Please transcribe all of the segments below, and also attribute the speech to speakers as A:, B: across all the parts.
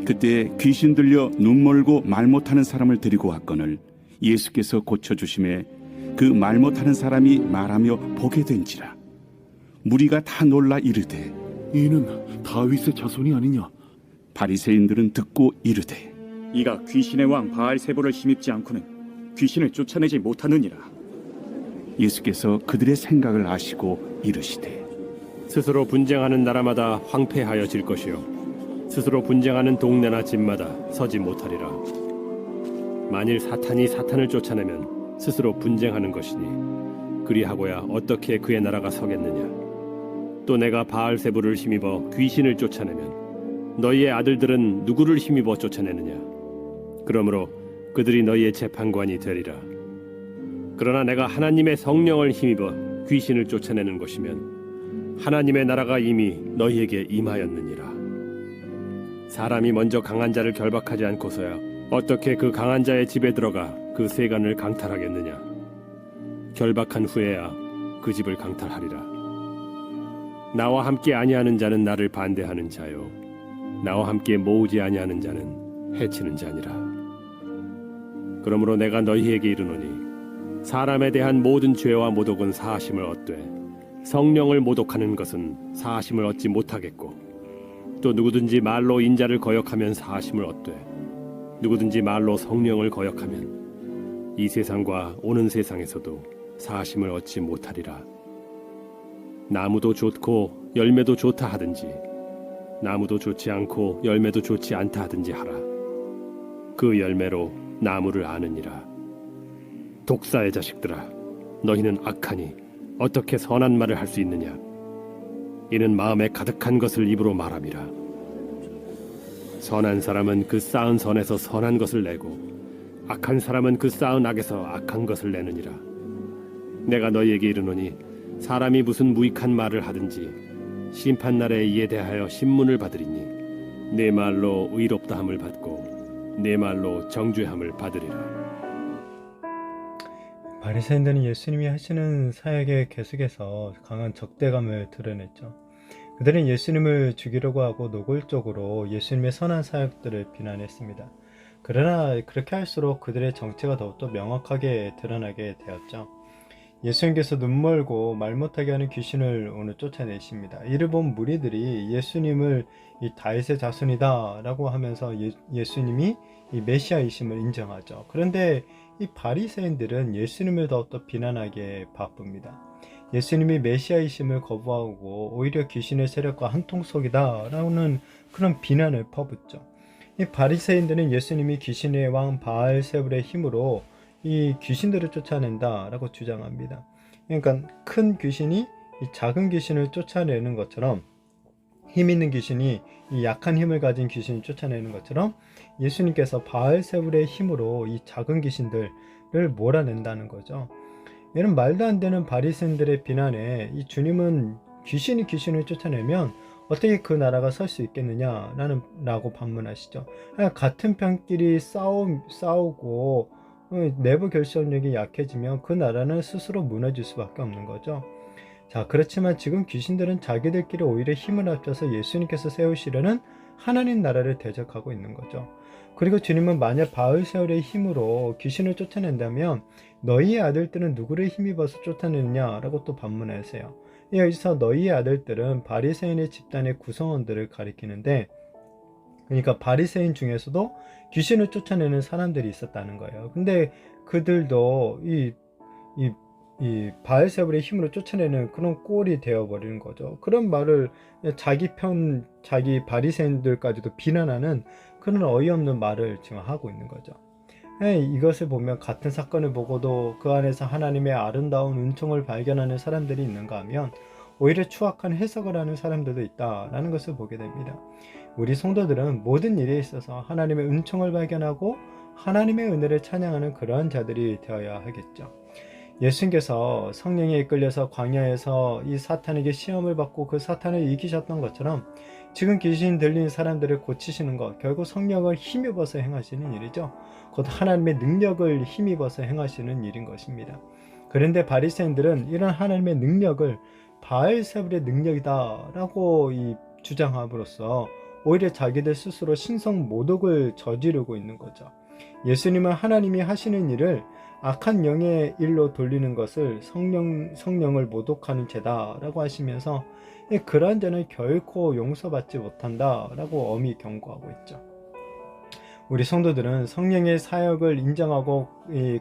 A: 그때 귀신 들려 눈 멀고 말 못하는 사람을 데리고 왔거늘 예수께서 고쳐주심에 그 말 못하는 사람이 말하며 보게 된지라. 무리가 다 놀라 이르되
B: 이는 다윗의 자손이 아니냐?
A: 바리새인들은 듣고 이르되
C: 이가 귀신의 왕 바알세불을 힘입지 않고는 귀신을 쫓아내지 못하느니라.
A: 예수께서 그들의 생각을 아시고 이르시되
D: 스스로 분쟁하는 나라마다 황폐하여질 것이요 스스로 분쟁하는 동네나 집마다 서지 못하리라. 만일 사탄이 사탄을 쫓아내면 스스로 분쟁하는 것이니 그리하고야 어떻게 그의 나라가 서겠느냐. 또 내가 바알세불을 힘입어 귀신을 쫓아내면 너희의 아들들은 누구를 힘입어 쫓아내느냐. 그러므로 그들이 너희의 재판관이 되리라. 그러나 내가 하나님의 성령을 힘입어 귀신을 쫓아내는 것이면 하나님의 나라가 이미 너희에게 임하였느니라. 사람이 먼저 강한 자를 결박하지 않고서야 어떻게 그 강한 자의 집에 들어가 그 세간을 강탈하겠느냐. 결박한 후에야 그 집을 강탈하리라. 나와 함께 아니하는 자는 나를 반대하는 자요 나와 함께 모으지 아니하는 자는 해치는 자니라. 그러므로 내가 너희에게 이르노니 사람에 대한 모든 죄와 모독은 사하심을 얻되 성령을 모독하는 것은 사하심을 얻지 못하겠고 또 누구든지 말로 인자를 거역하면 사하심을 얻되 누구든지 말로 성령을 거역하면 이 세상과 오는 세상에서도 사하심을 얻지 못하리라. 나무도 좋고 열매도 좋다 하든지 나무도 좋지 않고 열매도 좋지 않다 하든지 하라. 그 열매로 나무를 아느니라. 독사의 자식들아, 너희는 악하니 어떻게 선한 말을 할 수 있느냐. 이는 마음에 가득한 것을 입으로 말함이라. 선한 사람은 그 쌓은 선에서 선한 것을 내고 악한 사람은 그 쌓은 악에서 악한 것을 내느니라. 내가 너희에게 이르노니 사람이 무슨 무익한 말을 하든지 심판날에 이에 대하여 신문을 받으리니 내 말로 의롭다함을 받고 내 말로 정죄함을 받으리라.
E: 바리새인들은 예수님이 하시는 사역에 계속해서 강한 적대감을 드러냈죠. 그들은 예수님을 죽이려고 하고 노골적으로 예수님의 선한 사역들을 비난했습니다. 그러나 그렇게 할수록 그들의 정체가 더욱더 명확하게 드러나게 되었죠. 예수님께서 눈멀고 말 못하게 하는 귀신을 오늘 쫓아내십니다. 이를 본 무리들이 예수님을 이 다윗의 자손이다 라고 하면서 예수님이 이 메시아이심을 인정하죠. 그런데 이 바리새인들은 예수님을 더욱더 비난하기에 바쁩니다. 예수님이 메시아이심을 거부하고 오히려 귀신의 세력과 한통속이다 라는 그런 비난을 퍼붓죠. 이 바리새인들은 예수님이 귀신의 왕 바알세불의 힘으로 이 귀신들을 쫓아낸다 라고 주장합니다. 그러니까 큰 귀신이 이 작은 귀신을 쫓아내는 것처럼, 힘 있는 귀신이 이 약한 힘을 가진 귀신을 쫓아내는 것처럼 예수님께서 바알세불의 힘으로 이 작은 귀신들을 몰아낸다는 거죠. 이런 말도 안 되는 바리새인들의 비난에 이 주님은 귀신이 귀신을 쫓아내면 어떻게 그 나라가 설 수 있겠느냐 라고 반문하시죠. 같은 편끼리 싸우고 내부 결속력이 약해지면 그 나라는 스스로 무너질 수밖에 없는 거죠. 자, 그렇지만 지금 귀신들은 자기들끼리 오히려 힘을 합쳐서 예수님께서 세우시려는 하나님 나라를 대적하고 있는 거죠. 그리고 주님은 만약 바알세불의 힘으로 귀신을 쫓아낸다면 너희의 아들들은 누구를 힘입어서 쫓아내느냐라고 또 반문하세요. 여기서 너희의 아들들은 바리새인의 집단의 구성원들을 가리키는데, 그러니까 바리새인 중에서도 귀신을 쫓아내는 사람들이 있었다는 거예요. 근데 그들도 이 바알세불의 힘으로 쫓아내는 그런 꼴이 되어버리는 거죠. 그런 말을 자기 바리새인들까지도 비난하는 그런 어이없는 말을 지금 하고 있는 거죠. 이것을 보면 같은 사건을 보고도 그 안에서 하나님의 아름다운 은총을 발견하는 사람들이 있는가 하면 오히려 추악한 해석을 하는 사람들도 있다라는 것을 보게 됩니다. 우리 성도들은 모든 일에 있어서 하나님의 은총을 발견하고 하나님의 은혜를 찬양하는 그러한 자들이 되어야 하겠죠. 예수님께서 성령에 이끌려서 광야에서 이 사탄에게 시험을 받고 그 사탄을 이기셨던 것처럼 지금 귀신 들린 사람들을 고치시는 것, 결국 성령을 힘입어서 행하시는 일이죠. 곧 하나님의 능력을 힘입어서 행하시는 일인 것입니다. 그런데 바리새인들은 이런 하나님의 능력을 바알세불의 능력이다 라고 주장함으로써 오히려 자기들 스스로 신성 모독을 저지르고 있는 거죠. 예수님은 하나님이 하시는 일을 악한 영의 일로 돌리는 것을 성령을 모독하는 죄다라고 하시면서 그러한 죄는 결코 용서받지 못한다라고 엄히 경고하고 있죠. 우리 성도들은 성령의 사역을 인정하고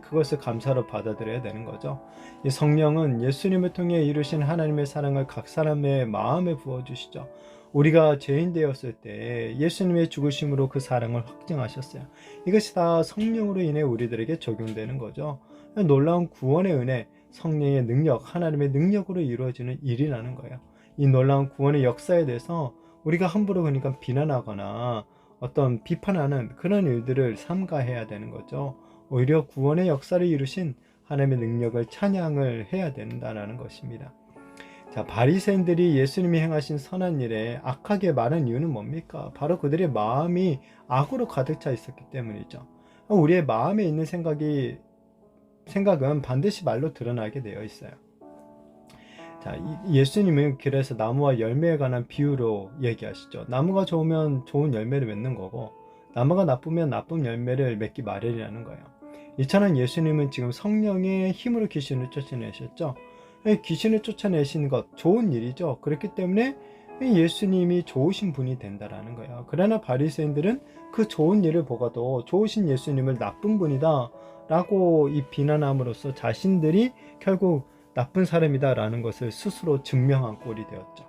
E: 그것을 감사로 받아들여야 되는 거죠. 이 성령은 예수님을 통해 이루신 하나님의 사랑을 각 사람의 마음에 부어주시죠. 우리가 죄인 되었을 때 예수님의 죽으심으로 그 사랑을 확증하셨어요. 이것이 다 성령으로 인해 우리들에게 적용되는 거죠. 놀라운 구원의 은혜, 성령의 능력, 하나님의 능력으로 이루어지는 일이라는 거예요. 이 놀라운 구원의 역사에 대해서 우리가 함부로 그러니까 비난하거나 어떤 비판하는 그런 일들을 삼가해야 되는 거죠. 오히려 구원의 역사를 이루신 하나님의 능력을 찬양을 해야 된다는 것입니다. 자, 바리새인들이 예수님이 행하신 선한 일에 악하게 말한 이유는 뭡니까? 바로 그들의 마음이 악으로 가득 차 있었기 때문이죠. 우리의 마음에 있는 생각은 반드시 말로 드러나게 되어 있어요. 자, 예수님은 그래서 나무와 열매에 관한 비유로 얘기하시죠. 나무가 좋으면 좋은 열매를 맺는 거고 나무가 나쁘면 나쁜 열매를 맺기 마련이라는 거예요. 이처럼 예수님은 지금 성령의 힘으로 귀신을 쫓아내셨죠. 귀신을 쫓아내신 것 좋은 일이죠. 그렇기 때문에 예수님이 좋으신 분이 된다라는 거예요. 그러나 바리새인들은 그 좋은 일을 보고도 좋으신 예수님을 나쁜 분이다 라고 이 비난함으로써 자신들이 결국 나쁜 사람이다라는 것을 스스로 증명한 꼴이 되었죠.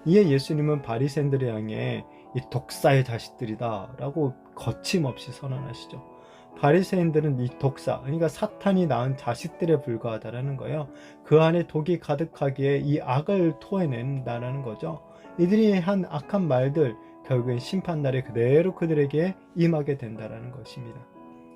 E: 이에 예수님은 바리새인들을 향해 이 독사의 자식들이다라고 거침없이 선언하시죠. 바리새인들은 이 독사, 그러니까 사탄이 낳은 자식들에 불과하다라는 거예요. 그 안에 독이 가득하기에 이 악을 토해낸다라는 거죠. 이들이 한 악한 말들 결국엔 심판날에 그대로 그들에게 임하게 된다라는 것입니다.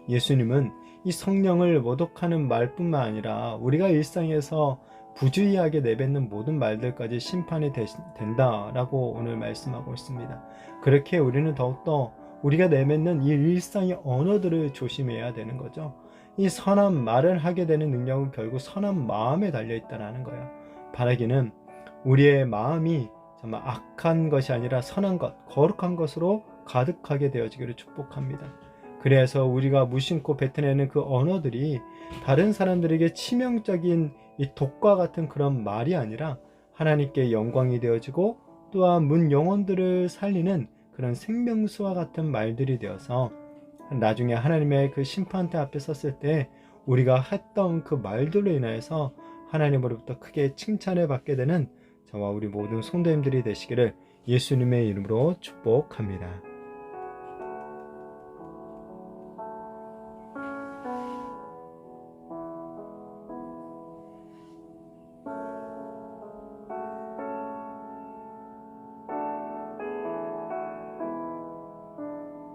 E: 예수님은 이 성령을 모독하는 말뿐만 아니라 우리가 일상에서 부주의하게 내뱉는 모든 말들까지 심판이 된다라고 오늘 말씀하고 있습니다. 그렇게 우리는 더욱더 우리가 내뱉는 이 일상의 언어들을 조심해야 되는 거죠. 이 선한 말을 하게 되는 능력은 결국 선한 마음에 달려있다는 거예요. 바라기는 우리의 마음이 정말 악한 것이 아니라 선한 것, 거룩한 것으로 가득하게 되어지기를 축복합니다. 그래서 우리가 무심코 뱉어내는 그 언어들이 다른 사람들에게 치명적인 이 독과 같은 그런 말이 아니라 하나님께 영광이 되어지고 또한 문 영혼들을 살리는 그런 생명수와 같은 말들이 되어서 나중에 하나님의 그 심판대 앞에 섰을 때 우리가 했던 그 말들로 인하여서 하나님으로부터 크게 칭찬을 받게 되는 저와 우리 모든 성도님들이 되시기를 예수님의 이름으로 축복합니다.